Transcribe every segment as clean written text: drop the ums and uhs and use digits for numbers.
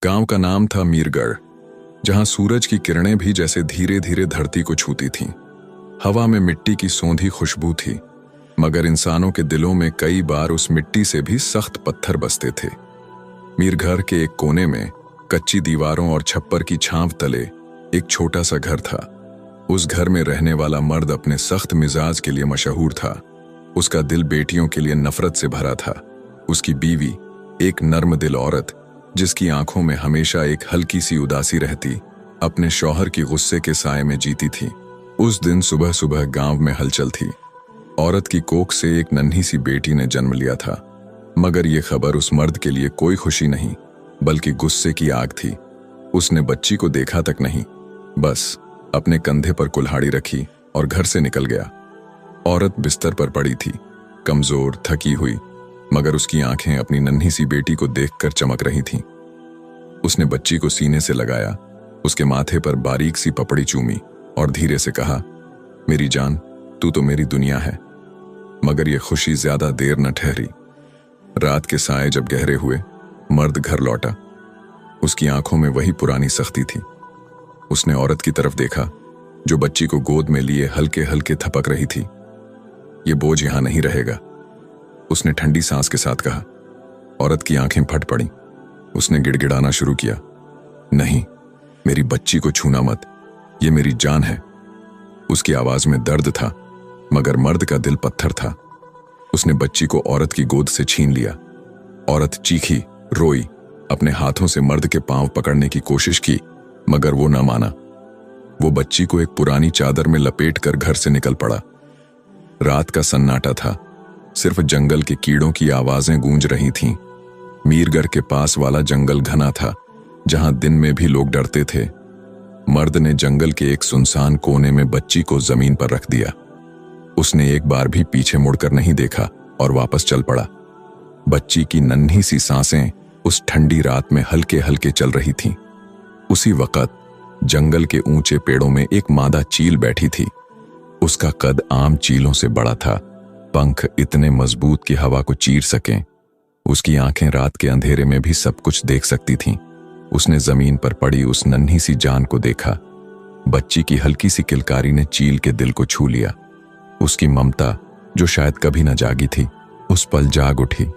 गांव का नाम था मीरगढ़, जहां सूरज की किरणें भी जैसे धीरे धीरे धरती को छूती थीं। हवा में मिट्टी की सौंधी खुशबू थी, मगर इंसानों के दिलों में कई बार उस मिट्टी से भी सख्त पत्थर बसते थे। मीरघर के एक कोने में कच्ची दीवारों और छप्पर की छांव तले एक छोटा सा घर था। उस घर में रहने वाला मर्द अपने सख्त मिजाज के लिए मशहूर था। उसका दिल बेटियों के लिए नफरत से भरा था। उसकी बीवी, एक नर्म दिल औरत जिसकी आंखों में हमेशा एक हल्की सी उदासी रहती, अपने शौहर की गुस्से के साए में जीती थी। उस दिन सुबह सुबह गांव में हलचल थी। औरत की कोख से एक नन्ही सी बेटी ने जन्म लिया था, मगर यह खबर उस मर्द के लिए कोई खुशी नहीं, बल्कि गुस्से की आग थी। उसने बच्ची को देखा तक नहीं, बस अपने कंधे पर कुल्हाड़ी रखी और घर से निकल गया। औरत बिस्तर पर पड़ी थी, कमजोर, थकी हुई, मगर उसकी आंखें अपनी नन्ही सी बेटी को देखकर चमक रही थीं। उसने बच्ची को सीने से लगाया, उसके माथे पर बारीक सी पपड़ी चूमी और धीरे से कहा, मेरी जान, तू तो मेरी दुनिया है। मगर यह खुशी ज्यादा देर न ठहरी। रात के साए जब गहरे हुए, मर्द घर लौटा। उसकी आंखों में वही पुरानी सख्ती थी। उसने औरत की तरफ देखा, जो बच्ची को गोद में लिए हल्के हल्के थपक रही थी। ये बोझ यहां नहीं रहेगा, उसने ठंडी सांस के साथ कहा। औरत की आंखें फट पड़ी। उसने गिड़गिड़ाना शुरू किया, नहीं, मेरी बच्ची को छूना मत, ये मेरी जान है। उसकी आवाज में दर्द था, मगर मर्द का दिल पत्थर था। उसने बच्ची को औरत की गोद से छीन लिया। औरत चीखी, रोई, अपने हाथों से मर्द के पांव पकड़ने की कोशिश की, मगर वो न माना। वो बच्ची को एक पुरानी चादर में लपेटकर घर से निकल पड़ा। रात का सन्नाटा था, सिर्फ जंगल के कीड़ों की आवाजें गूंज रही थीं। मीरगढ़ के पास वाला जंगल घना था, जहां दिन में भी लोग डरते थे। मर्द ने जंगल के एक सुनसान कोने में बच्ची को जमीन पर रख दिया। उसने एक बार भी पीछे मुड़कर नहीं देखा और वापस चल पड़ा। बच्ची की नन्ही सी सांसें उस ठंडी रात में हल्के हल्के चल रही थीं। उसी वक्त जंगल के ऊंचे पेड़ों में एक मादा चील बैठी थी। उसका कद आम चीलों से बड़ा था, पंख इतने मजबूत कि हवा को चीर सकें। उसकी आंखें रात के अंधेरे में भी सब कुछ देख सकती थीं। उसने जमीन पर पड़ी उस नन्ही सी जान को देखा। बच्ची की हल्की सी किलकारी ने चील के दिल को छू लिया। उसकी ममता, जो शायद कभी न जागी थी, उस पल जाग उठी।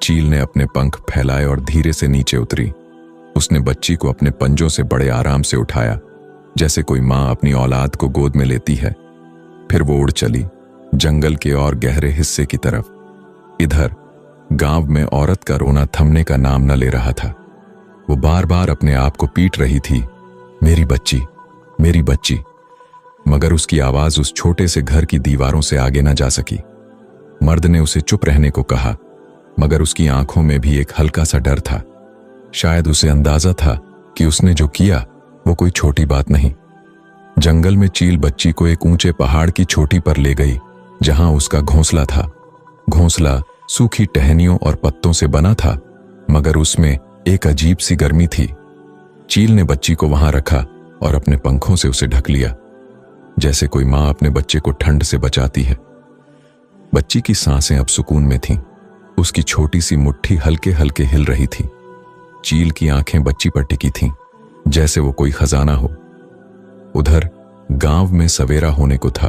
चील ने अपने पंख फैलाए और धीरे से नीचे उतरी। उसने बच्ची को अपने पंजों से बड़े आराम से उठाया, जैसे कोई मां अपनी औलाद को गोद में लेती है। फिर वो उड़ चली, जंगल के और गहरे हिस्से की तरफ। इधर गांव में औरत का रोना थमने का नाम न ले रहा था। वो बार बार अपने आप को पीट रही थी, मेरी बच्ची, मेरी बच्ची। मगर उसकी आवाज उस छोटे से घर की दीवारों से आगे न जा सकी। मर्द ने उसे चुप रहने को कहा, मगर उसकी आंखों में भी एक हल्का सा डर था। शायद उसे अंदाजा था कि उसने जो किया वो कोई छोटी बात नहीं। जंगल में चील बच्ची को एक ऊंचे पहाड़ की चोटी पर ले गई, जहां उसका घोंसला था। घोंसला सूखी टहनियों और पत्तों से बना था, मगर उसमें एक अजीब सी गर्मी थी। चील ने बच्ची को वहां रखा और अपने पंखों से उसे ढक लिया, जैसे कोई मां अपने बच्चे को ठंड से बचाती है। बच्ची की सांसें अब सुकून में थीं। उसकी छोटी सी मुट्ठी हल्के हल्के हिल रही थी। चील की आंखें बच्ची पर टिकी थीं, जैसे वो कोई खजाना हो। उधर गांव में सवेरा होने को था।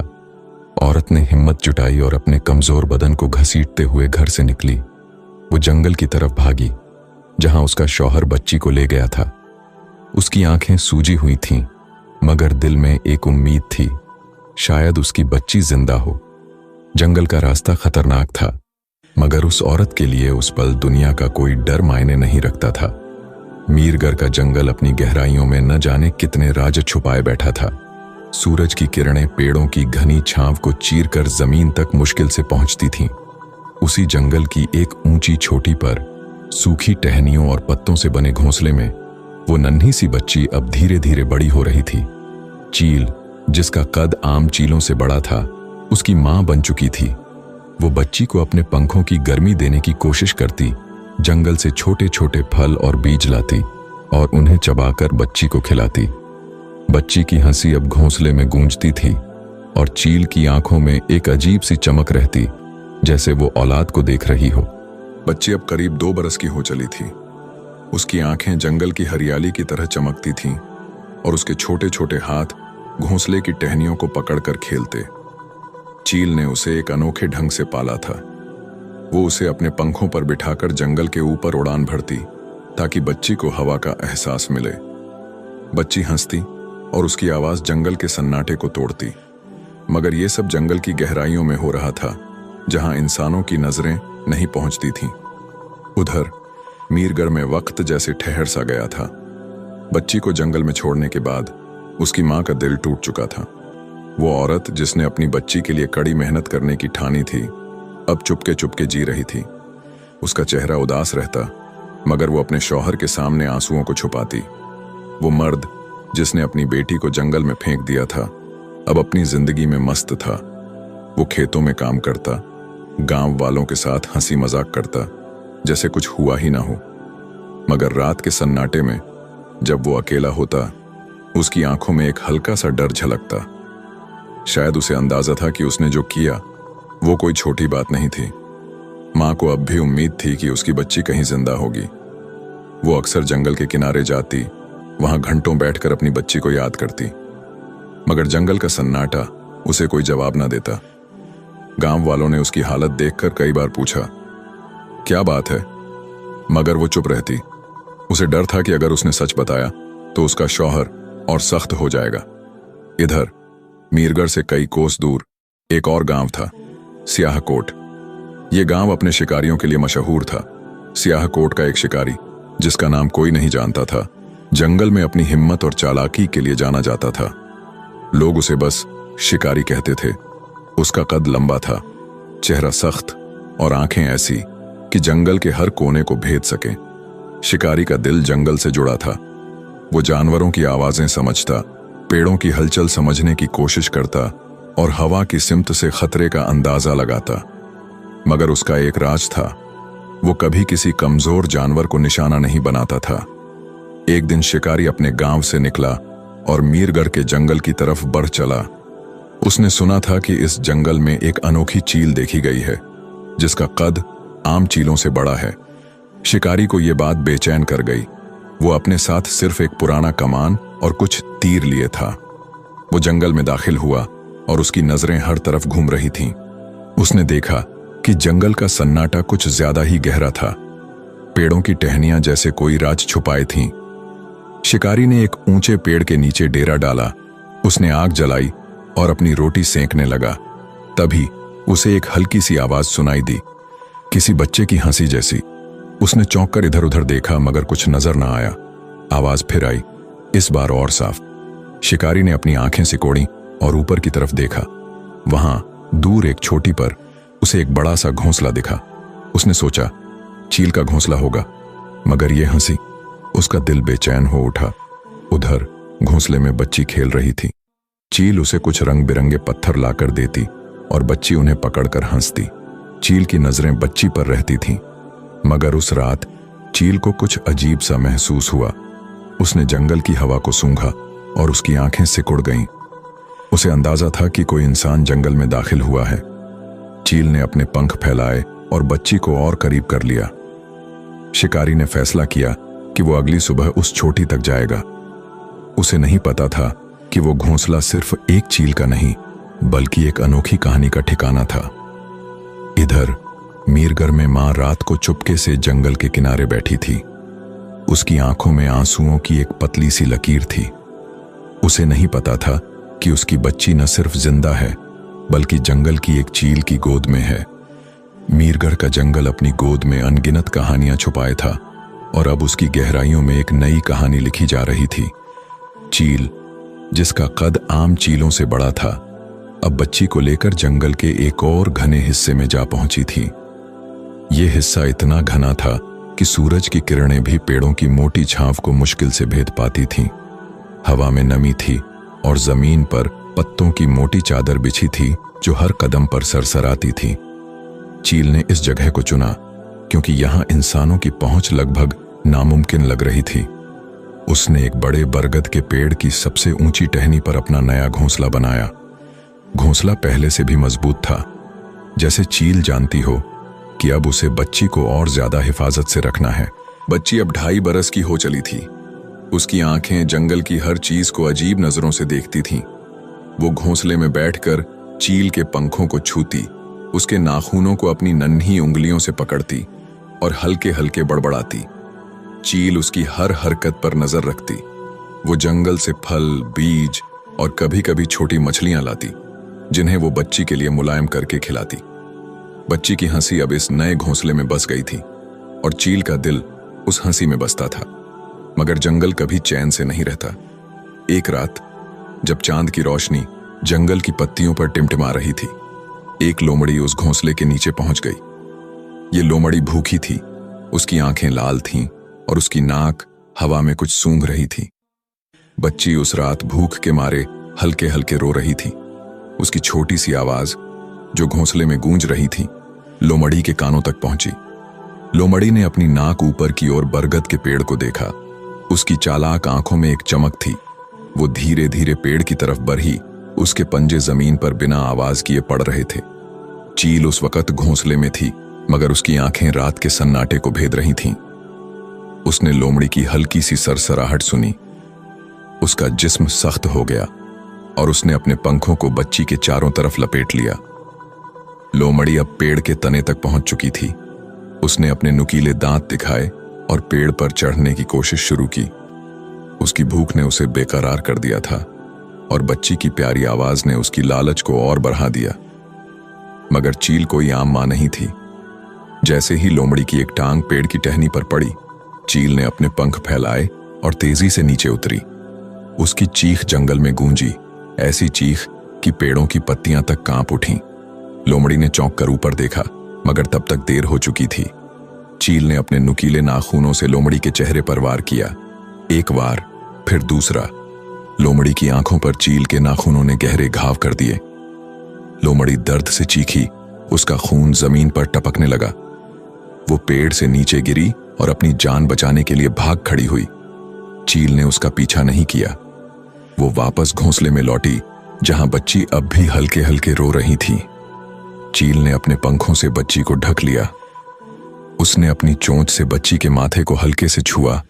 औरत ने हिम्मत जुटाई और अपने कमजोर बदन को घसीटते हुए घर से निकली। वो जंगल की तरफ भागी, जहां उसका शौहर बच्ची को ले गया था। उसकी आंखें सूजी हुई थीं, मगर दिल में एक उम्मीद थी, शायद उसकी बच्ची जिंदा हो। जंगल का रास्ता खतरनाक था, मगर उस औरत के लिए उस पल दुनिया का कोई डर मायने नहीं रखता था। मीरगढ़ का जंगल अपनी गहराइयों में न जाने कितने राज छुपाए बैठा था। सूरज की किरणें पेड़ों की घनी छांव को चीरकर जमीन तक मुश्किल से पहुंचती थीं। उसी जंगल की एक ऊंची चोटी पर सूखी टहनियों और पत्तों से बने घोंसले में वो नन्ही सी बच्ची अब धीरे धीरे बड़ी हो रही थी। चील, जिसका कद आम चीलों से बड़ा था, उसकी मां बन चुकी थी। वो बच्ची को अपने पंखों की गर्मी देने की कोशिश करती, जंगल से छोटे छोटे फल और बीज लाती और उन्हें चबाकर बच्ची को खिलाती। बच्ची की हंसी अब घोंसले में गूंजती थी और चील की आंखों में एक अजीब सी चमक रहती, जैसे वो औलाद को देख रही हो। बच्ची अब करीब 2 बरस की हो चली थी। उसकी आंखें जंगल की हरियाली की तरह चमकती थीं और उसके छोटे छोटे हाथ घोंसले की टहनियों को पकड़कर खेलते। चील ने उसे एक अनोखे ढंग से पाला था। वो उसे अपने पंखों पर बिठाकर जंगल के ऊपर उड़ान भरती ताकि बच्ची को हवा का एहसास मिले। बच्ची हंसती और उसकी आवाज जंगल के सन्नाटे को तोड़ती। मगर यह सब जंगल की गहराइयों में हो रहा था, जहां इंसानों की नजरें नहीं पहुंचती थीं। उधर मीरगर में वक्त जैसे ठहर सा गया था। बच्ची को जंगल में छोड़ने के बाद उसकी मां का दिल टूट चुका था। वो औरत जिसने अपनी बच्ची के लिए कड़ी मेहनत करने की ठानी थी, अब चुपके चुपके जी रही थी। उसका चेहरा उदास रहता, मगर वो अपने शौहर के सामने आंसुओं को छुपाती। वो मर्द जिसने अपनी बेटी को जंगल में फेंक दिया था, अब अपनी जिंदगी में मस्त था। वो खेतों में काम करता, गांव वालों के साथ हंसी मजाक करता, जैसे कुछ हुआ ही ना हो। मगर रात के सन्नाटे में जब वो अकेला होता, उसकी आंखों में एक हल्का सा डर झलकता। शायद उसे अंदाजा था कि उसने जो किया वो कोई छोटी बात नहीं थी। मां को अब भी उम्मीद थी कि उसकी बच्ची कहीं जिंदा होगी। वो अक्सर जंगल के किनारे जाती, वहां घंटों बैठकर अपनी बच्ची को याद करती, मगर जंगल का सन्नाटा उसे कोई जवाब ना देता। गांव वालों ने उसकी हालत देखकर कई बार पूछा, क्या बात है? मगर वो चुप रहती। उसे डर था कि अगर उसने सच बताया तो उसका शौहर और सख्त हो जाएगा। इधर मीरगर से कई कोस दूर एक और गांव था, स्याहकोट। ये गांव अपने शिकारियों के लिए मशहूर था। स्याहकोट का एक शिकारी, जिसका नाम कोई नहीं जानता था, जंगल में अपनी हिम्मत और चालाकी के लिए जाना जाता था। लोग उसे बस शिकारी कहते थे। उसका कद लंबा था, चेहरा सख्त और आंखें ऐसी कि जंगल के हर कोने को भेद सके। शिकारी का दिल जंगल से जुड़ा था। वो जानवरों की आवाजें समझता, पेड़ों की हलचल समझने की कोशिश करता और हवा की सिमत से खतरे का अंदाजा लगाता। मगर उसका एक राज था, वो कभी किसी कमजोर जानवर को निशाना नहीं बनाता था। एक दिन शिकारी अपने गांव से निकला और मीरगर के जंगल की तरफ बढ़ चला। उसने सुना था कि इस जंगल में एक अनोखी चील देखी गई है, जिसका कद आम चीलों से बड़ा है। शिकारी को यह बात बेचैन कर गई। वो अपने साथ सिर्फ एक पुराना कमान और कुछ तीर लिए था। वो जंगल में दाखिल हुआ और उसकी नजरें हर तरफ घूम रही थीं। उसने देखा कि जंगल का सन्नाटा कुछ ज्यादा ही गहरा था। पेड़ों की टहनियां जैसे कोई राज छुपाए थीं। शिकारी ने एक ऊंचे पेड़ के नीचे डेरा डाला। उसने आग जलाई और अपनी रोटी सेंकने लगा। तभी उसे एक हल्की सी आवाज सुनाई दी, किसी बच्चे की हंसी जैसी। उसने चौंक कर इधर उधर देखा, मगर कुछ नजर ना आया। आवाज फिर आई, इस बार और साफ। शिकारी ने अपनी आंखें सिकोड़ी और ऊपर की तरफ देखा। वहां दूर एक चोटी पर उसे एक बड़ा सा घोंसला दिखा। उसने सोचा, चील का घोंसला होगा, मगर यह हंसी। उसका दिल बेचैन हो उठा। उधर घोंसले में बच्ची खेल रही थी। चील उसे कुछ रंग बिरंगे पत्थर लाकर देती और बच्ची उन्हें पकड़कर हंसती। चील की नजरें बच्ची पर रहती थीं, मगर उस रात चील को कुछ अजीब सा महसूस हुआ। उसने जंगल की हवा को सूंघा और उसकी आंखें सिकुड़ गईं। उसे अंदाजा था कि कोई इंसान जंगल में दाखिल हुआ है। चील ने अपने पंख फैलाए और बच्ची को और करीब कर लिया। शिकारी ने फैसला किया कि वो अगली सुबह उस चोटी तक जाएगा। उसे नहीं पता था कि वो घोंसला सिर्फ एक चील का नहीं, बल्कि एक अनोखी कहानी का ठिकाना था। इधर मीरगर में मां रात को चुपके से जंगल के किनारे बैठी थी। उसकी आंखों में आंसुओं की एक पतली सी लकीर थी। उसे नहीं पता था कि उसकी बच्ची न सिर्फ जिंदा है, बल्कि जंगल की एक चील की गोद में है। मीरगर का जंगल अपनी गोद में अनगिनत कहानियां छुपाए था और अब उसकी गहराइयों में एक नई कहानी लिखी जा रही थी। चील, जिसका कद आम चीलों से बड़ा था, अब बच्ची को लेकर जंगल के एक और घने हिस्से में जा पहुंची थी। यह हिस्सा इतना घना था कि सूरज की किरणें भी पेड़ों की मोटी छांव को मुश्किल से भेद पाती थीं। हवा में नमी थी और जमीन पर पत्तों की मोटी चादर बिछी थी जो हर कदम पर सरसराती थी। चील ने इस जगह को चुना क्योंकि यहां इंसानों की पहुंच लगभग नामुमकिन लग रही थी। उसने एक बड़े बरगद के पेड़ की सबसे ऊंची टहनी पर अपना नया घोंसला बनाया। घोंसला पहले से भी मजबूत था, जैसे चील जानती हो कि अब उसे बच्ची को और ज्यादा हिफाजत से रखना है। बच्ची अब 2.5 बरस की हो चली थी। उसकी आंखें जंगल की हर चीज को अजीब नजरों से देखती थीं। वो घोंसले में बैठकर चील के पंखों को छूती, उसके नाखूनों को अपनी नन्ही उंगलियों से पकड़ती और हल्के हल्के बड़बड़ाती। चील उसकी हर हरकत पर नजर रखती। वो जंगल से फल, बीज और कभी कभी छोटी मछलियां लाती, जिन्हें वो बच्ची के लिए मुलायम करके खिलाती। बच्ची की हंसी अब इस नए घोंसले में बस गई थी और चील का दिल उस हंसी में बसता था। मगर जंगल कभी चैन से नहीं रहता। एक रात जब चांद की रोशनी जंगल की पत्तियों पर टिमटिमा रही थी, एक लोमड़ी उस घोंसले के नीचे पहुंच गई। ये लोमड़ी भूखी थी, उसकी आंखें लाल थीं और उसकी नाक हवा में कुछ सूंघ रही थी। बच्ची उस रात भूख के मारे हल्के हल्के रो रही थी। उसकी छोटी सी आवाज जो घोंसले में गूंज रही थी, लोमड़ी के कानों तक पहुंची। लोमड़ी ने अपनी नाक ऊपर की ओर बरगद के पेड़ को देखा। उसकी चालाक आंखों में एक चमक थी। वो धीरे धीरे पेड़ की तरफ बढ़ी। उसके पंजे जमीन पर बिना आवाज किए पड़ रहे थे। चील उस वक्त घोंसले में थी, मगर उसकी आंखें रात के सन्नाटे को भेद रही थीं। उसने लोमड़ी की हल्की सी सरसराहट सुनी। उसका जिस्म सख्त हो गया और उसने अपने पंखों को बच्ची के चारों तरफ लपेट लिया। लोमड़ी अब पेड़ के तने तक पहुंच चुकी थी। उसने अपने नुकीले दांत दिखाए और पेड़ पर चढ़ने की कोशिश शुरू की। उसकी भूख ने उसे बेकरार कर दिया था और बच्ची की प्यारी आवाज ने उसकी लालच को और बढ़ा दिया। मगर चील कोई आम मां नहीं थी। जैसे ही लोमड़ी की एक टांग पेड़ की टहनी पर पड़ी, चील ने अपने पंख फैलाए और तेजी से नीचे उतरी। उसकी चीख जंगल में गूंजी, ऐसी चीख कि पेड़ों की पत्तियां तक कांप उठीं। लोमड़ी ने चौंक कर ऊपर देखा, मगर तब तक देर हो चुकी थी। चील ने अपने नुकीले नाखूनों से लोमड़ी के चेहरे पर वार किया। एक वार, फिर दूसरा। लोमड़ी की आंखों पर चील के नाखूनों ने गहरे घाव कर दिए। लोमड़ी दर्द से चीखी, उसका खून जमीन पर टपकने लगा। वो पेड़ से नीचे गिरी और अपनी जान बचाने के लिए भाग खड़ी हुई। चील ने उसका पीछा नहीं किया। वो वापस घोंसले में लौटी, जहां बच्ची अब भी हल्के हल्के रो रही थी। चील ने अपने पंखों से बच्ची को ढक लिया। उसने अपनी चोंच से बच्ची के माथे को हल्के से छुआ,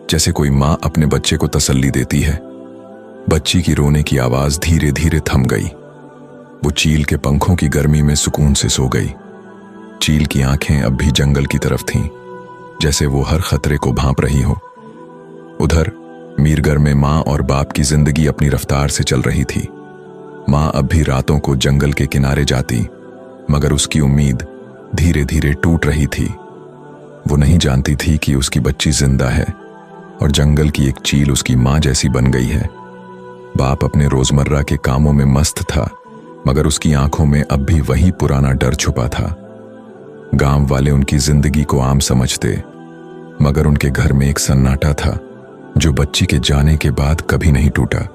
जैसे कोई मां अपने बच्चे को तसल्ली देती है। बच्ची की रोने की आवाज धीरे धीरे थम गई। वो चील के पंखों की गर्मी में सुकून से सो गई। चील की आंखें अब भी जंगल की तरफ थीं, जैसे वो हर खतरे को भांप रही हो। उधर मीरगर में मां और बाप की जिंदगी अपनी रफ्तार से चल रही थी। मां अब भी रातों को जंगल के किनारे जाती, मगर उसकी उम्मीद धीरे धीरे टूट रही थी। वो नहीं जानती थी कि उसकी बच्ची जिंदा है और जंगल की एक चील उसकी मां जैसी बन गई है। बाप अपने रोजमर्रा के कामों में मस्त था, मगर उसकी आंखों में अब भी वही पुराना डर छुपा था। गांव वाले उनकी जिंदगी को आम समझते, मगर उनके घर में एक सन्नाटा था जो बच्ची के जाने के बाद कभी नहीं टूटा।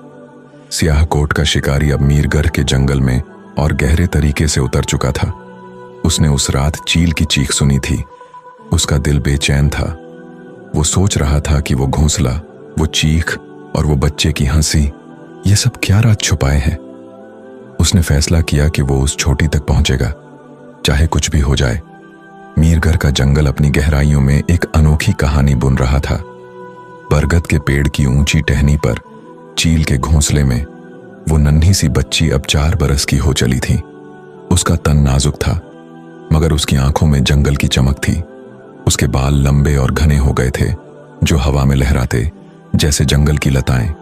सियाहकोट का शिकारी अब मीरगर के जंगल में और गहरे तरीके से उतर चुका था। उसने उस रात चील की चीख सुनी थी। उसका दिल बेचैन था। वो सोच रहा था कि वो घोंसला, वो चीख और वो बच्चे की हंसी, ये सब क्या रात छुपाए हैं। उसने फैसला किया कि वो उस छोटी तक पहुंचेगा, चाहे कुछ भी हो जाए। मीरगर का जंगल अपनी गहराइयों में एक अनोखी कहानी बुन रहा था। बरगद के पेड़ की ऊंची टहनी पर चील के घोंसले में वो नन्ही सी बच्ची अब 4 बरस की हो चली थी। उसका तन नाजुक था, मगर उसकी आंखों में जंगल की चमक थी। उसके बाल लंबे और घने हो गए थे, जो हवा में लहराते जैसे जंगल की लताएं।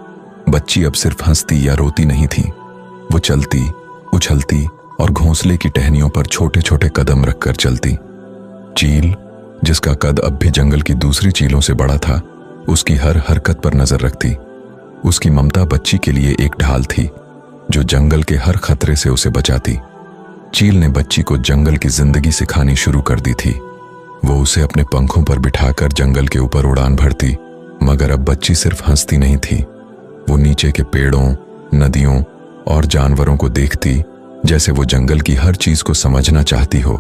बच्ची अब सिर्फ हंसती या रोती नहीं थी। वो चलती, उछलती और घोंसले की टहनियों पर छोटे छोटे कदम रखकर चलती। चील, जिसका कद अब भी जंगल की दूसरी चीलों से बड़ा था, उसकी हर हरकत पर नजर रखती। उसकी ममता बच्ची के लिए एक ढाल थी, जो जंगल के हर खतरे से उसे बचाती। चील ने बच्ची को जंगल की जिंदगी सिखानी शुरू कर दी थी। वो उसे अपने पंखों पर बिठाकर जंगल के ऊपर उड़ान भरती, मगर अब बच्ची सिर्फ हंसती नहीं थी। वो नीचे के पेड़ों, नदियों और जानवरों को देखती, जैसे वो जंगल की हर चीज को समझना चाहती हो।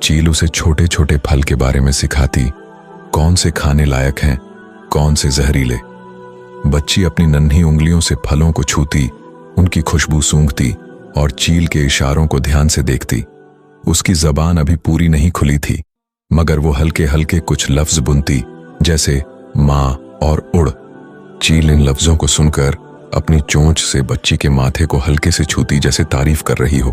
चील उसे छोटे छोटे फल के बारे में सिखाती, कौन से खाने लायक हैं, कौन से जहरीले। बच्ची अपनी नन्ही उंगलियों से फलों को छूती, उनकी खुशबू सूंघती और चील के इशारों को ध्यान से देखती। उसकी जबान अभी पूरी नहीं खुली थी, मगर वो हल्के हल्के कुछ लफ्ज बुनती, जैसे माँ और उड़। चील इन लफ्जों को सुनकर अपनी चोंच से बच्ची के माथे को हल्के से छूती, जैसे तारीफ कर रही हो।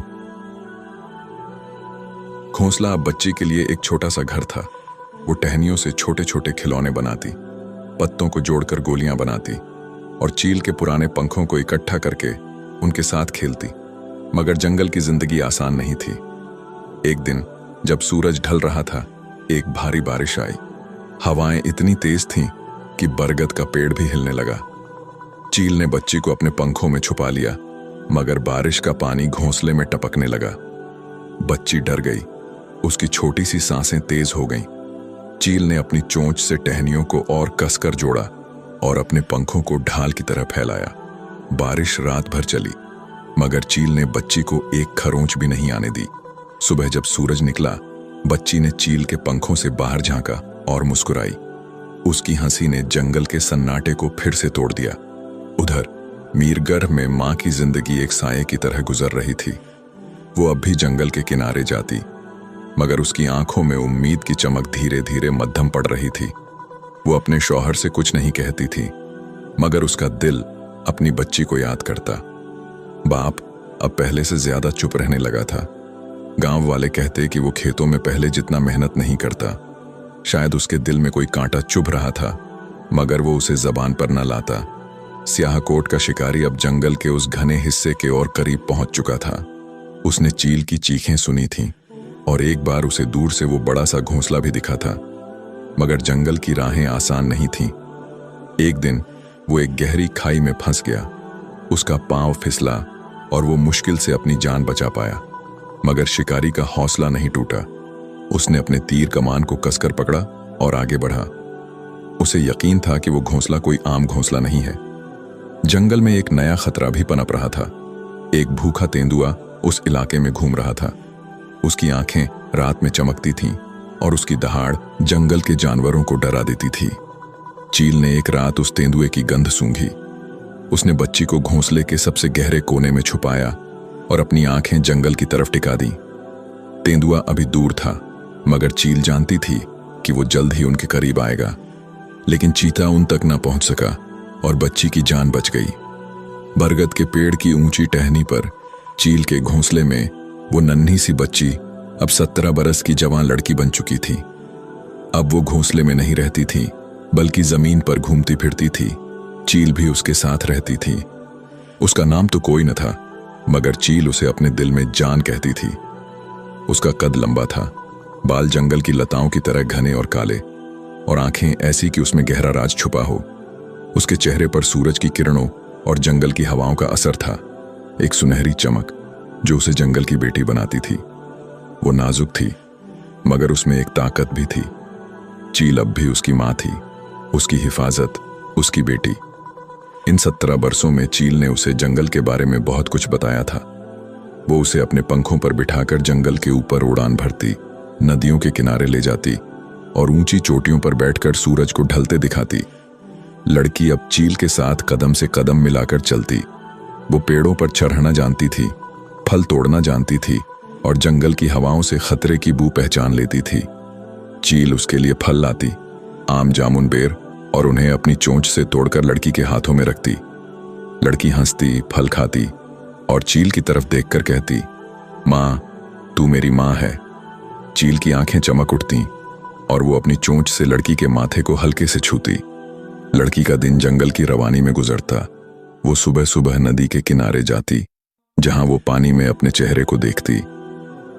घोंसला अब बच्ची के लिए एक छोटा सा घर था। वो टहनियों से छोटे छोटे खिलौने बनाती, पत्तों को जोड़कर गोलियां बनाती और चील के पुराने पंखों को इकट्ठा करके उनके साथ खेलती। मगर जंगल की जिंदगी आसान नहीं थी। एक दिन जब सूरज ढल रहा था, एक भारी बारिश आई। हवाएं इतनी तेज थीं कि बरगद का पेड़ भी हिलने लगा। चील ने बच्ची को अपने पंखों में छुपा लिया, मगर बारिश का पानी घोंसले में टपकने लगा। बच्ची डर गई, उसकी छोटी सी सांसें तेज हो गईं। चील ने अपनी चोंच से टहनियों को और कसकर जोड़ा और अपने पंखों को ढाल की तरह फैलाया। बारिश रात भर चली, मगर चील ने बच्ची को एक खरोंच भी नहीं आने दी। सुबह जब सूरज निकला, बच्ची ने चील के पंखों से बाहर झांका और मुस्कुराई। उसकी हंसी ने जंगल के सन्नाटे को फिर से तोड़ दिया। उधर मीरगढ़ में माँ की जिंदगी एक साये की तरह गुजर रही थी। वो अब भी जंगल के किनारे जाती, मगर उसकी आंखों में उम्मीद की चमक धीरे धीरे मद्धम पड़ रही थी। वो अपने शौहर से कुछ नहीं कहती थी, मगर उसका दिल अपनी बच्ची को याद करता। बाप अब पहले से ज्यादा चुप रहने लगा था। गांव वाले कहते कि वो खेतों में पहले जितना मेहनत नहीं करता। शायद उसके दिल में कोई कांटा चुभ रहा था, मगर वो उसे जबान पर न लाता। स्याहकोट का शिकारी अब जंगल के उस घने हिस्से के और करीब पहुंच चुका था। उसने चील की चीखें सुनी थीं और एक बार उसे दूर से वो बड़ा सा घोंसला भी दिखा था। मगर जंगल की राहें आसान नहीं थीं। एक दिन वो एक गहरी खाई में फंस गया। उसका पांव फिसला और वो मुश्किल से अपनी जान बचा पाया, मगर शिकारी का हौसला नहीं टूटा। उसने अपने तीर कमान को कसकर पकड़ा और आगे बढ़ा। उसे यकीन था कि वो घोंसला कोई आम घोंसला नहीं है। जंगल में एक नया खतरा भी पनप रहा था। एक भूखा तेंदुआ उस इलाके में घूम रहा था। उसकी आंखें रात में चमकती थीं और उसकी दहाड़ जंगल के जानवरों को डरा देती थी। चील ने एक रात उस तेंदुए की गंध सूंघी। उसने बच्ची को घोंसले के सबसे गहरे कोने में छुपाया और अपनी आंखें जंगल की तरफ टिका दी। तेंदुआ अभी दूर था, मगर चील जानती थी कि वो जल्द ही उनके करीब आएगा। लेकिन चीता उन तक न पहुंच सका और बच्ची की जान बच गई। बरगद के पेड़ की ऊंची टहनी पर चील के घोंसले में वो नन्ही सी बच्ची अब 17 बरस की जवान लड़की बन चुकी थी। अब वो घोंसले में नहीं रहती थी, बल्कि जमीन पर घूमती फिरती थी। चील भी उसके साथ रहती थी। उसका नाम तो कोई न था, मगर चील उसे अपने दिल में जान कहती थी। उसका कद लंबा था, बाल जंगल की लताओं की तरह घने और काले, और आंखें ऐसी कि उसमें गहरा राज छुपा हो। उसके चेहरे पर सूरज की किरणों और जंगल की हवाओं का असर था, एक सुनहरी चमक जो उसे जंगल की बेटी बनाती थी। वो नाजुक थी, मगर उसमें एक ताकत भी थी। चील अब भी उसकी माँ थी, उसकी हिफाजत, उसकी बेटी। इन 17 बरसों में चील ने उसे जंगल के बारे में बहुत कुछ बताया था। वो उसे अपने पंखों पर बिठाकर जंगल के ऊपर उड़ान भरती, नदियों के किनारे ले जाती और ऊंची चोटियों पर बैठकर सूरज को ढलते दिखाती। लड़की अब चील के साथ कदम से कदम मिलाकर चलती। वो पेड़ों पर चढ़ना जानती थी, फल तोड़ना जानती थी और जंगल की हवाओं से खतरे की बू पहचान लेती थी। चील उसके लिए फल लाती, आम, जामुन, बेर, और उन्हें अपनी चोंच से तोड़कर लड़की के हाथों में रखती। लड़की हंसती, फल खाती और चील की तरफ देखकर कहती, माँ, तू मेरी माँ है। चील की आंखें चमक उठती और वो अपनी चोंच से लड़की के माथे को हल्के से छूती। लड़की का दिन जंगल की रवानी में गुजरता। वो सुबह सुबह नदी के किनारे जाती, जहां वो पानी में अपने चेहरे को देखती।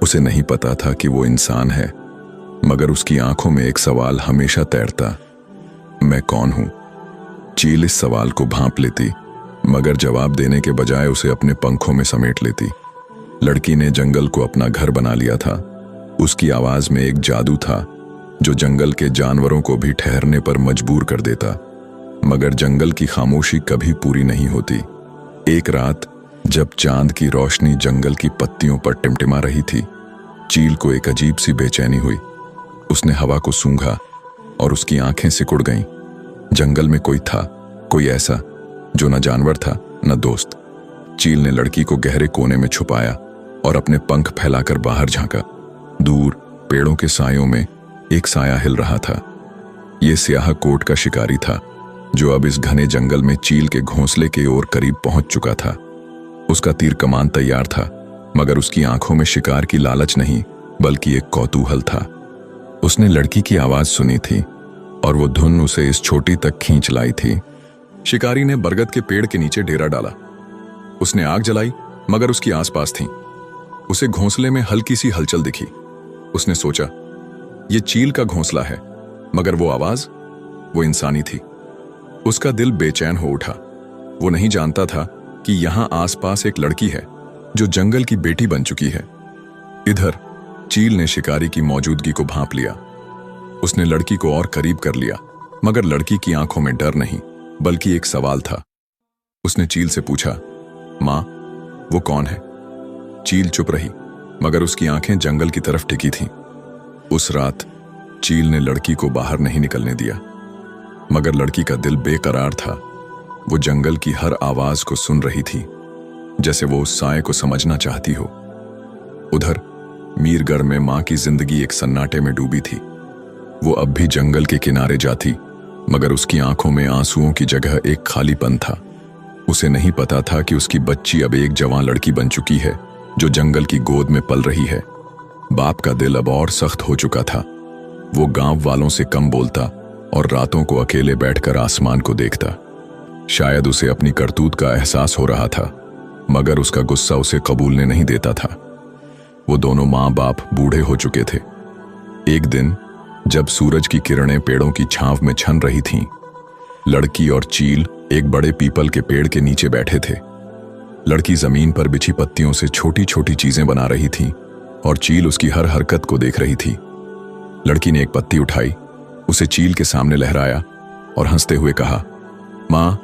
उसे नहीं पता था कि वो इंसान है, मगर उसकी आंखों में एक सवाल हमेशा तैरता, मैं कौन हूं? चील इस सवाल को भांप लेती, मगर जवाब देने के बजाय उसे अपने पंखों में समेट लेती। लड़की ने जंगल को अपना घर बना लिया था। उसकी आवाज में एक जादू था जो जंगल के जानवरों को भी ठहरने पर मजबूर कर देता। मगर जंगल की खामोशी कभी पूरी नहीं होती। एक रात जब चांद की रोशनी जंगल की पत्तियों पर टिमटिमा रही थी, चील को एक अजीब सी बेचैनी हुई। उसने हवा को सूंघा और उसकी आंखें सिकुड़ गईं। जंगल में कोई था, कोई ऐसा जो न जानवर था न दोस्त। चील ने लड़की को गहरे कोने में छुपाया और अपने पंख फैलाकर बाहर झांका। दूर पेड़ों के सायों में एक साया हिल रहा था। ये स्याह कोट का शिकारी था, जो अब इस घने जंगल में चील के घोंसले के ओर करीब पहुंच चुका था। उसका तीर कमान तैयार था, मगर उसकी आंखों में शिकार की लालच नहीं, बल्कि एक कौतूहल था। उसने लड़की की आवाज सुनी थी और वो धुन उसे इस चोटी तक खींच लाई थी। शिकारी ने बरगद के पेड़ के नीचे डेरा डाला। उसने आग जलाई, मगर उसकी आसपास थी। उसे घोंसले में हल्की सी हलचल दिखी। उसने सोचा, ये चील का घोंसला है, मगर वो आवाज, वो इंसानी थी। उसका दिल बेचैन हो उठा। वो नहीं जानता था कि यहां आसपास एक लड़की है जो जंगल की बेटी बन चुकी है। इधर चील ने शिकारी की मौजूदगी को भांप लिया। उसने लड़की को और करीब कर लिया, मगर लड़की की आंखों में डर नहीं, बल्कि एक सवाल था। उसने चील से पूछा, मां, वो कौन है? चील चुप रही, मगर उसकी आंखें जंगल की तरफ टिकी थीं। उस रात चील ने लड़की को बाहर नहीं निकलने दिया, मगर लड़की का दिल बेकरार था। वो जंगल की हर आवाज को सुन रही थी, जैसे वो उस साए को समझना चाहती हो। उधर मीरगढ़ में मां की जिंदगी एक सन्नाटे में डूबी थी। वो अब भी जंगल के किनारे जाती, मगर उसकी आंखों में आंसुओं की जगह एक खालीपन था। उसे नहीं पता था कि उसकी बच्ची अब एक जवान लड़की बन चुकी है, जो जंगल की गोद में पल रही है। बाप का दिल अब और सख्त हो चुका था। वो गांव वालों से कम बोलता और रातों को अकेले बैठकर आसमान को देखता। शायद उसे अपनी करतूत का एहसास हो रहा था, मगर उसका गुस्सा उसे कबूलने नहीं देता था। वो दोनों माँ बाप बूढ़े हो चुके थे। एक दिन जब सूरज की किरणें पेड़ों की छांव में छन रही थीं, लड़की और चील एक बड़े पीपल के पेड़ के नीचे बैठे थे। लड़की जमीन पर बिछी पत्तियों से छोटी छोटी चीजें बना रही थी और चील उसकी हर हरकत को देख रही थी। लड़की ने एक पत्ती उठाई, उसे चील के सामने लहराया और हंसते हुए कहा, मां,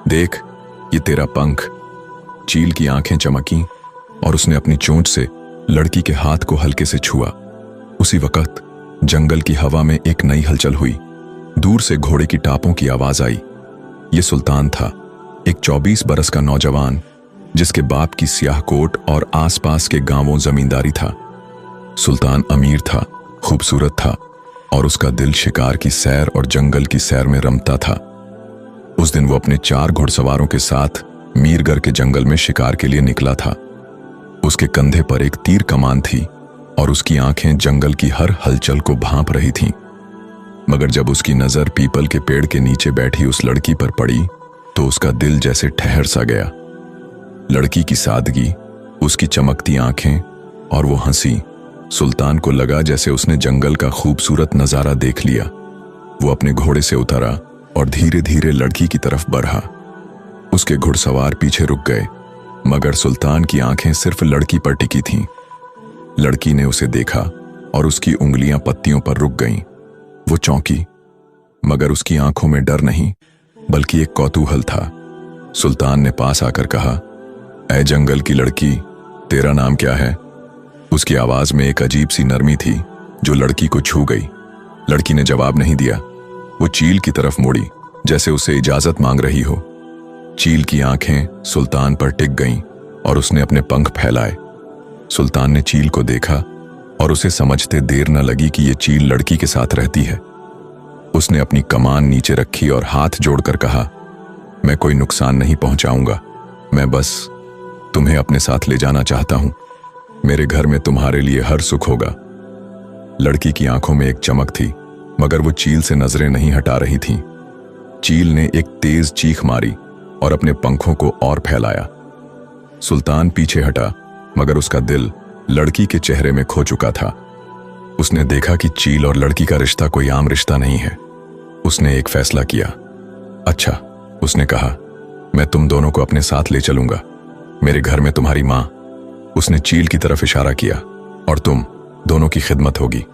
देख, ये तेरा पंख। चील की आंखें चमकी और उसने अपनी चोंच से लड़की के हाथ को हल्के से छुआ। उसी वक्त जंगल की हवा में एक नई हलचल हुई। दूर से घोड़े की टापों की आवाज आई। ये सुल्तान था, एक 24 बरस का नौजवान, जिसके बाप की स्याह कोट और आसपास के गांवों जमींदारी था। सुल्तान अमीर था, खूबसूरत था और उसका दिल शिकार की सैर और जंगल की सैर में रमता था। उस दिन वो अपने 4 घुड़सवारों के साथ मीरगढ़ के जंगल में शिकार के लिए निकला था। उसके कंधे पर एक तीर कमान थी और उसकी आंखें जंगल की हर हलचल को भांप रही थीं। मगर जब उसकी नजर पीपल के पेड़ के नीचे बैठी उस लड़की पर पड़ी, तो उसका दिल जैसे ठहर सा गया। लड़की की सादगी, उसकी चमकती आंखें और वो हंसी, सुल्तान को लगा जैसे उसने जंगल का खूबसूरत नजारा देख लिया। वो अपने घोड़े से उतरा और धीरे धीरे लड़की की तरफ बढ़ा। उसके घुड़सवार पीछे रुक गए, मगर सुल्तान की आंखें सिर्फ लड़की पर टिकी थीं। लड़की ने उसे देखा और उसकी उंगलियां पत्तियों पर रुक गईं। वो चौंकी, मगर उसकी आंखों में डर नहीं, बल्कि एक कौतूहल था। सुल्तान ने पास आकर कहा, ऐ जंगल की लड़की, तेरा नाम क्या है? उसकी आवाज में एक अजीब सी नरमी थी जो लड़की को छू गई। लड़की ने जवाब नहीं दिया। वो चील की तरफ मुड़ी, जैसे उसे इजाजत मांग रही हो। चील की आंखें सुल्तान पर टिक गईं और उसने अपने पंख फैलाए। सुल्तान ने चील को देखा और उसे समझते देर न लगी कि ये चील लड़की के साथ रहती है। उसने अपनी कमान नीचे रखी और हाथ जोड़कर कहा, मैं कोई नुकसान नहीं पहुंचाऊंगा, मैं बस तुम्हें अपने साथ ले जाना चाहता हूं। मेरे घर में तुम्हारे लिए हर सुख होगा। लड़की की आंखों में एक चमक थी, मगर वो चील से नजरें नहीं हटा रही थीं। चील ने एक तेज चीख मारी और अपने पंखों को और फैलाया। सुल्तान पीछे हटा, मगर उसका दिल लड़की के चेहरे में खो चुका था। उसने देखा कि चील और लड़की का रिश्ता कोई आम रिश्ता नहीं है। उसने एक फैसला किया। अच्छा, उसने कहा, मैं तुम दोनों को अपने साथ ले चलूंगा। मेरे घर में तुम्हारी मां, उसने चील की तरफ इशारा किया, और तुम दोनों की खिदमत होगी।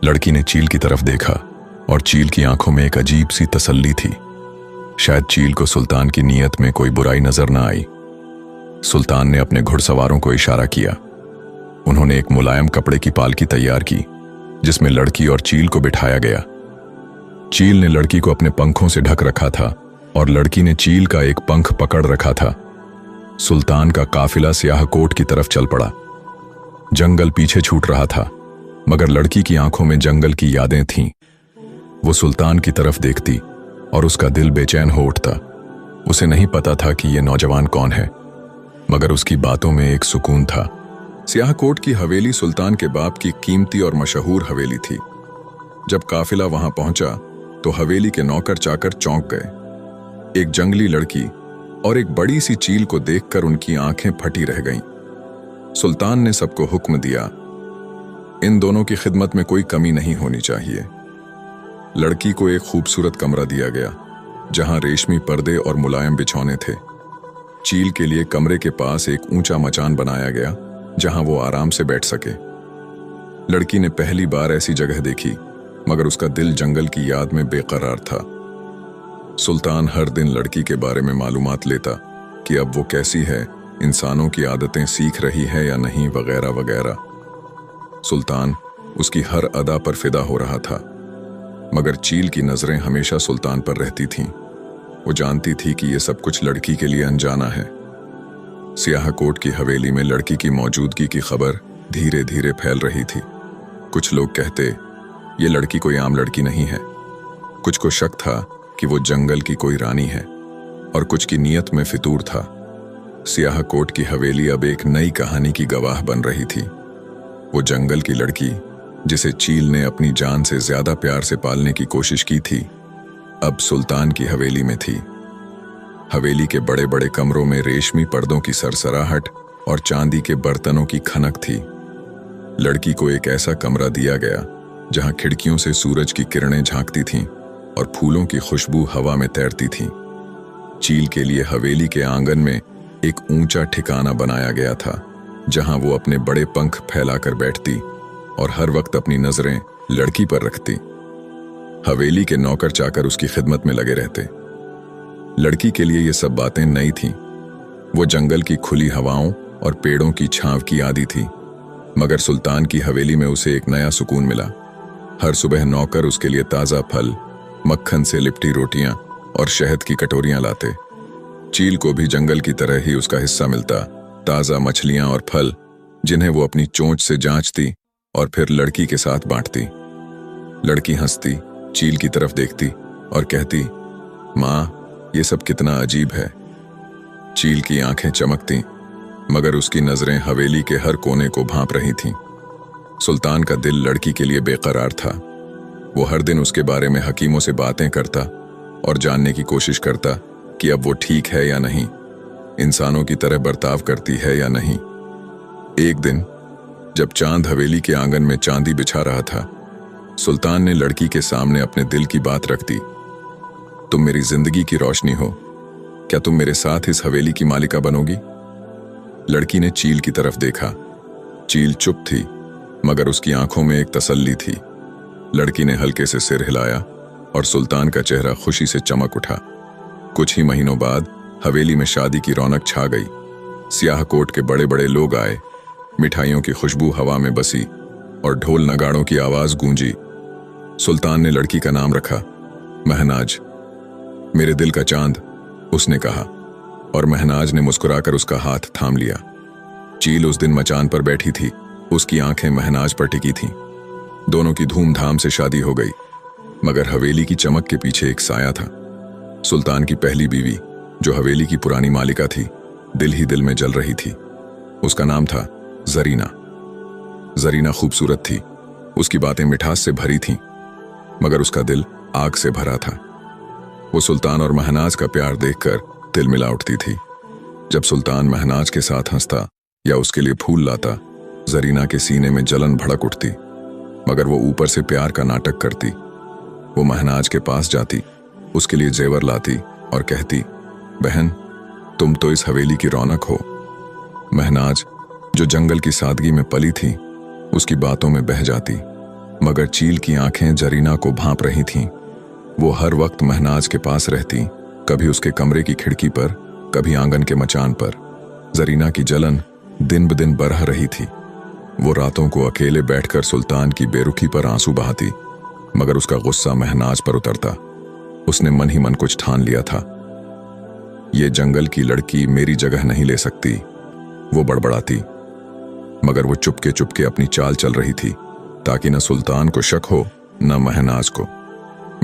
लड़की ने चील की तरफ देखा और चील की आंखों में एक अजीब सी तसल्ली थी। शायद चील को सुल्तान की नीयत में कोई बुराई नजर न आई। सुल्तान ने अपने घुड़सवारों को इशारा किया। उन्होंने एक मुलायम कपड़े की पालकी तैयार की, जिसमें लड़की और चील को बिठाया गया। चील ने लड़की को अपने पंखों से ढक रखा था और लड़की ने चील का एक पंख पकड़ रखा था। सुल्तान का काफिला सियाहकोट की तरफ चल पड़ा। जंगल पीछे छूट रहा था, मगर लड़की की आंखों में जंगल की यादें थीं। वो सुल्तान की तरफ देखती और उसका दिल बेचैन हो उठता। उसे नहीं पता था कि ये नौजवान कौन है, मगर उसकी बातों में एक सुकून था। सियाहकोट की हवेली सुल्तान के बाप की कीमती और मशहूर हवेली थी। जब काफिला वहां पहुंचा तो हवेली के नौकर चाकर चौंक गए। एक जंगली लड़की और एक बड़ी सी चील को देखकर उनकी आंखें फटी रह गईं। सुल्तान ने सबको हुक्म दिया, इन दोनों की खिदमत में कोई कमी नहीं होनी चाहिए। लड़की को एक खूबसूरत कमरा दिया गया जहां रेशमी पर्दे और मुलायम बिछौने थे। चील के लिए कमरे के पास एक ऊंचा मचान बनाया गया जहां वो आराम से बैठ सके। लड़की ने पहली बार ऐसी जगह देखी, मगर उसका दिल जंगल की याद में बेकरार था। सुल्तान हर दिन लड़की के बारे में मालूमात लेता कि अब वो कैसी है, इंसानों की आदतें सीख रही है या नहीं, वगैरह वगैरह। सुल्तान उसकी हर अदा पर फिदा हो रहा था, मगर चील की नजरें हमेशा सुल्तान पर रहती थीं। वो जानती थी कि ये सब कुछ लड़की के लिए अनजाना है। सियाहकोट की हवेली में लड़की की मौजूदगी की खबर धीरे धीरे फैल रही थी। कुछ लोग कहते ये लड़की कोई आम लड़की नहीं है, कुछ को शक था कि वो जंगल की कोई रानी है, और कुछ की नीयत में फितूर था। सियाहकोट की हवेली अब एक नई कहानी की गवाह बन रही थी। वो जंगल की लड़की जिसे चील ने अपनी जान से ज्यादा प्यार से पालने की कोशिश की थी, अब सुल्तान की हवेली में थी। हवेली के बड़े बड़े कमरों में रेशमी पर्दों की सरसराहट और चांदी के बर्तनों की खनक थी। लड़की को एक ऐसा कमरा दिया गया जहां खिड़कियों से सूरज की किरणें झांकती थीं और फूलों की खुशबू हवा में तैरती थी। चील के लिए हवेली के आंगन में एक ऊंचा ठिकाना बनाया गया था जहां वो अपने बड़े पंख फैलाकर बैठती और हर वक्त अपनी नजरें लड़की पर रखती। हवेली के नौकर चाकर उसकी खिदमत में लगे रहते। लड़की के लिए ये सब बातें नई थीं। वो जंगल की खुली हवाओं और पेड़ों की छांव की आदी थी, मगर सुल्तान की हवेली में उसे एक नया सुकून मिला। हर सुबह नौकर उसके लिए ताज़ा फल, मक्खन से लिपटी रोटियां और शहद की कटोरियां लाते। चील को भी जंगल की तरह ही उसका हिस्सा मिलता, ताज़ा मछलियां और फल जिन्हें वो अपनी चोंच से जांचती और फिर लड़की के साथ बांटती। लड़की हंसती, चील की तरफ देखती और कहती, माँ, ये सब कितना अजीब है। चील की आंखें चमकती, मगर उसकी नजरें हवेली के हर कोने को भांप रही थीं। सुल्तान का दिल लड़की के लिए बेकरार था। वो हर दिन उसके बारे में हकीमों से बातें करता और जानने की कोशिश करता कि अब वो ठीक है या नहीं, इंसानों की तरह बर्ताव करती है या नहीं। एक दिन जब चांद हवेली के आंगन में चांदी बिछा रहा था, सुल्तान ने लड़की के सामने अपने दिल की बात रख दी। तुम मेरी जिंदगी की रोशनी हो, क्या तुम मेरे साथ इस हवेली की मालिका बनोगी? लड़की ने चील की तरफ देखा। चील चुप थी, मगर उसकी आंखों में एक तसल्ली थी। लड़की ने हल्के से सिर हिलाया और सुल्तान का चेहरा खुशी से चमक उठा। कुछ ही महीनों बाद हवेली में शादी की रौनक छा गई। सियाहकोट के बड़े बड़े लोग आए, मिठाइयों की खुशबू हवा में बसी और ढोल नगाड़ों की आवाज गूंजी। सुल्तान ने लड़की का नाम रखा महनाज। मेरे दिल का चांद, उसने कहा, और महनाज ने मुस्कुराकर उसका हाथ थाम लिया। चील उस दिन मचान पर बैठी थी, उसकी आंखें महनाज पर टिकी थीं। दोनों की धूमधाम से शादी हो गई, मगर हवेली की चमक के पीछे एक साया था। सुल्तान की पहली बीवी, जो हवेली की पुरानी मालिका थी, दिल ही दिल में जल रही थी। उसका नाम था जरीना। जरीना खूबसूरत थी, उसकी बातें मिठास से भरी थीं, मगर उसका दिल आग से भरा था। वो सुल्तान और महनाज का प्यार देखकर दिल मिला उठती थी। जब सुल्तान महनाज के साथ हंसता या उसके लिए फूल लाता, जरीना के सीने में जलन भड़क उठती, मगर वो ऊपर से प्यार का नाटक करती। वो महनाज के पास जाती, उसके लिए जेवर लाती और कहती, बहन, तुम तो इस हवेली की रौनक हो। महनाज, जो जंगल की सादगी में पली थी, उसकी बातों में बह जाती, मगर चील की आंखें जरीना को भांप रही थीं। वो हर वक्त महनाज के पास रहती, कभी उसके कमरे की खिड़की पर, कभी आंगन के मचान पर। जरीना की जलन दिन ब दिन बढ़ रही थी। वो रातों को अकेले बैठकर सुल्तान की बेरुखी पर आंसू बहाती, मगर उसका गुस्सा महनाज पर उतरता। उसने मन ही मन कुछ ठान लिया था, ये जंगल की लड़की मेरी जगह नहीं ले सकती। वो बड़बड़ाती, मगर वो चुपके चुपके अपनी चाल चल रही थी, ताकि न सुल्तान को शक हो न महनाज को।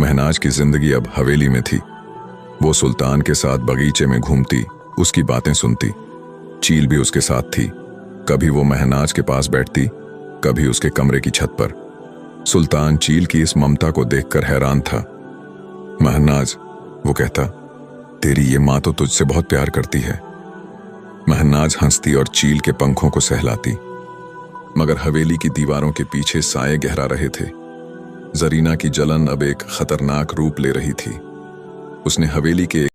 महनाज की जिंदगी अब हवेली में थी। वो सुल्तान के साथ बगीचे में घूमती, उसकी बातें सुनती। चील भी उसके साथ थी। कभी वो महनाज के पास बैठती, कभी उसके कमरे की छत पर। सुल्तान चील की इस ममता को देखकर हैरान था। महनाज, वो कहता, तेरी ये माँ तो तुझसे बहुत प्यार करती है। महनाज हंसती और चील के पंखों को सहलाती। मगर हवेली की दीवारों के पीछे साए गहरा रहे थे। जरीना की जलन अब एक खतरनाक रूप ले रही थी। उसने हवेली के